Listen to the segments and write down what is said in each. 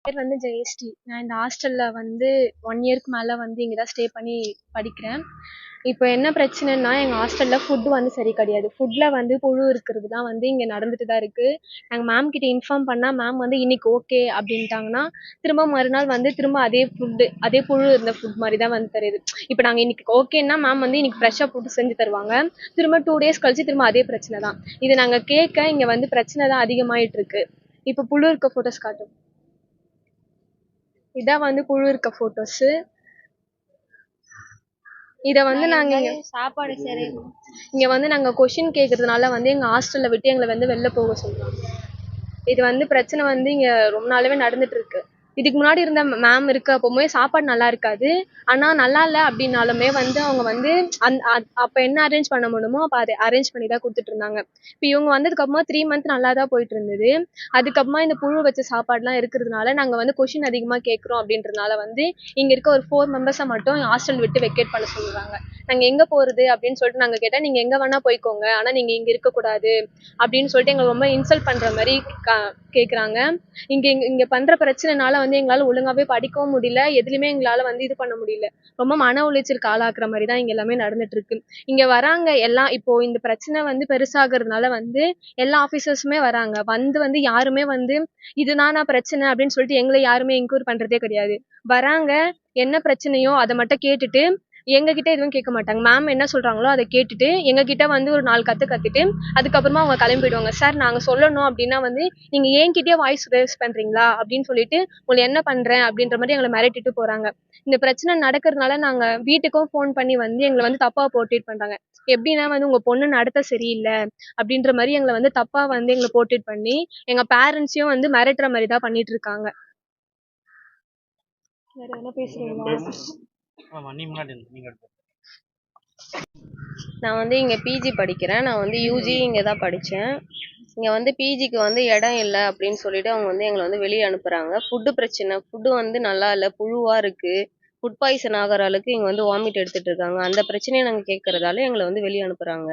பேர் வந்து ஜெயஸ்ரீ. நான் இந்த ஹாஸ்டல்ல வந்து 1 இயர்க்கு மேல வந்து இங்க தான் ஸ்டே பண்ணி படிக்கிறேன். இப்போ என்ன பிரச்சனைன்னா, எங்க ஹாஸ்டல்ல ஃபுட் வந்து சரி கிடையாது. ஃபுட்ல வந்து புழு இருக்கிறதுலாம் வந்து இங்க நடந்துட்டு தான் இருக்கு. நாங்க மேம் கிட்ட இன்ஃபார்ம் பண்ணா, மேம் வந்து இன்னைக்கு ஓகே அப்படின்ட்டாங்கன்னா, திரும்ப மறுநாள் வந்து திரும்ப அதே ஃபுட், அதே புழு இருந்த ஃபுட் மாரி தான் வந்து தருது. இப்போ நாங்க இன்னைக்கு ஓகேன்னா, மேம் வந்து இன்னைக்கு ஃப்ரெஷ்ஷா ஃபுட் செஞ்சு தருவாங்க. திரும்ப 2 டேஸ் கழிச்சு திரும்ப அதே பிரச்சனை தான். இது நாங்க கேட்க இங்க வந்து பிரச்சனை தான் அதிகமாயிட்டு இருக்கு. இப்போ புழு இருக்க ஃபோட்டோஸ் காட்டும். இதான் வந்து புழு இருக்க போட்டோஸ். இத வந்து நாங்க சாப்பாடு சரி இங்க வந்து நாங்க கொஸ்டின் கேக்குறதுனால வந்து எங்க ஹாஸ்டல்ல விட்டு எங்களை வந்து வெளில போக சொல்றாங்க. இது வந்து பிரச்சனை வந்து இங்க ரொம்ப நாளாவே நடந்துட்டு இருக்கு. இதுக்கு முன்னாடி இருந்த மேம் இருக்கப்போமே சாப்பாடு நல்லா இருக்காது. ஆனா நல்லா இல்ல அப்படின்னாலுமே வந்து அவங்க வந்து அப்ப என்ன அரேஞ்ச் பண்ண முடியுமோ அப்ப அதை அரேஞ்ச் பண்ணி தான் கொடுத்துட்டு இருந்தாங்க. இப்ப இவங்க வந்ததுக்கு அப்புறமா 3 மந்த் நல்லா தான் போயிட்டு இருந்தது. அதுக்கப்புறமா இந்த புழு வச்ச சாப்பாடுலாம் இருக்கிறதுனால நாங்க வந்து கொஸ்டின் அதிகமா கேட்கிறோம் அப்படின்றதுனால வந்து இங்க இருக்க ஒரு 4 மெம்பர்ஸை மட்டும் ஹாஸ்டல் விட்டு வெக்கேட் பண்ண சொல்றாங்க. நாங்க எங்க போறது அப்படின்னு சொல்லிட்டு நாங்க கேட்டா, நீங்க எங்க வேணா போய்க்கோங்க, ஆனா நீங்க இங்க இருக்க கூடாது அப்படின்னு சொல்லிட்டு எங்களை ரொம்ப இன்சல்ட் பண்ற மாதிரி கேக்குறாங்க. இங்க இங்க பண்ற பிரச்சனைனால வந்து எங்களால ஒழுங்காவே படிக்கவும் முடியல, எதுலயுமே எங்களால வந்து இது பண்ண முடியல. ரொம்ப மன உளைச்சலுக்கு ஆளாக்குற மாதிரி தான் இங்க எல்லாமே நடந்துட்டு இருக்கு. இங்க வராங்க எல்லாம். இப்போ இந்த பிரச்சனை வந்து பெருசாகிறதுனால வந்து எல்லா ஆபீசர்ஸுமே வராங்க. வந்து யாருமே வந்து இதுதானா பிரச்சனை அப்படின்னு சொல்லிட்டு எங்களை யாருமே என்கொயரி பண்றதே கிடையாது. வராங்க, என்ன பிரச்சனையோ அதை மட்டும் கேட்டுட்டு எங்ககிட்ட எதுவும் கேட்க மாட்டாங்க. மேம் என்ன சொல்றாங்களோ அதை கேட்டுட்டு எங்ககிட்ட வந்து ஒரு 4 கத்து கத்திட்டு அதுக்கப்புறமா அவங்க கிளம்பிடுவாங்க. சார் நாங்க சொல்லணும் அப்படின்னா வந்து நீங்க என்கிட்டயே வாய்ஸ் ரேஸ் பண்றீங்களா அப்படின்னு சொல்லிட்டு உங்களை என்ன பண்றேன் அப்படின்ற மாதிரி எங்களை மிரட்டிட்டு போறாங்க. இந்த பிரச்சனை நடக்கிறதுனால நாங்க வீட்டுக்கும் ஃபோன் பண்ணி வந்து எங்களை வந்து தப்பா போர்ட்ரேட் பண்றாங்க. எப்படின்னா வந்து உங்க பொண்ணு நடத்த சரியில்லை அப்படின்ற மாதிரி எங்களை வந்து தப்பா வந்து எங்களை போர்ட்ரேட் பண்ணி எங்க பேரண்ட்ஸையும் வந்து மிரட்டுற மாதிரி தான் பண்ணிட்டு இருக்காங்க. வேற என்ன பேசுறீங்களா? நான் வந்து இங்க பிஜி படிக்கிறேன். நான் வந்து யூஜி இங்க தான் படிச்சேன். இங்க வந்து பிஜிக்கு வந்து இடம் இல்லை அப்படின்னு சொல்லிட்டு அவங்க வந்து எங்களை வந்து வெளியே அனுப்புறாங்க. ஃபுட்டு பிரச்சனை, ஃபுட்டு வந்து நல்லா இல்லை, புழுவா இருக்கு, ஃபுட் பாய்சன் ஆகிற அளவுக்கு இங்க வந்து வாமிட் எடுத்துட்டு இருக்காங்க. அந்த பிரச்சனையை நாங்க கேட்கறதால எங்களை வந்து வெளியே அனுப்புறாங்க.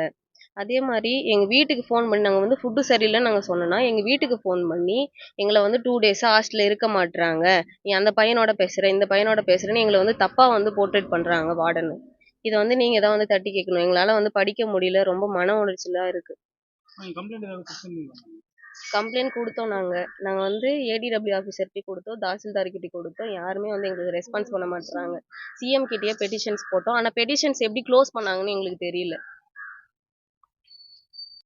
அதே மாதிரி எங்க வீட்டுக்கு ஃபோன் பண்ணி நாங்க வந்து ஃபுட்டு சரியில்லைன்னு நாங்க சொன்னோம்னா எங்க வீட்டுக்கு ஃபோன் பண்ணி எங்களை வந்து 2 டேஸா ஹாஸ்டல்ல இருக்க மாட்றாங்க, நீ அந்த பையனோட பேசுற இந்த பையனோட பேசுறேன்னு எங்களை வந்து தப்பா வந்து போர்ட்ரேட் பண்றாங்க வார்டன். இதை வந்து நீங்க தான் வந்து தட்டி கேட்கணும். எங்களால வந்து படிக்க முடியல, ரொம்ப மன உளைச்சலா இருக்கு. கம்ப்ளைண்ட் கொடுத்தோம். நாங்க வந்து ஏடிடபிள்யூ ஆஃபீஸர்கிட்ட கொடுத்தோம், தாசில்தார் கிட்ட கொடுத்தோம். யாருமே வந்து எங்களுக்கு ரெஸ்பான்ஸ் பண்ண மாட்டாங்க. சிஎம் கிட்டயே பெட்டிஷன்ஸ் போட்டோம். ஆனா பெட்டிஷன்ஸ் எப்படி க்ளோஸ் பண்ணாங்கன்னு எங்களுக்கு தெரியல.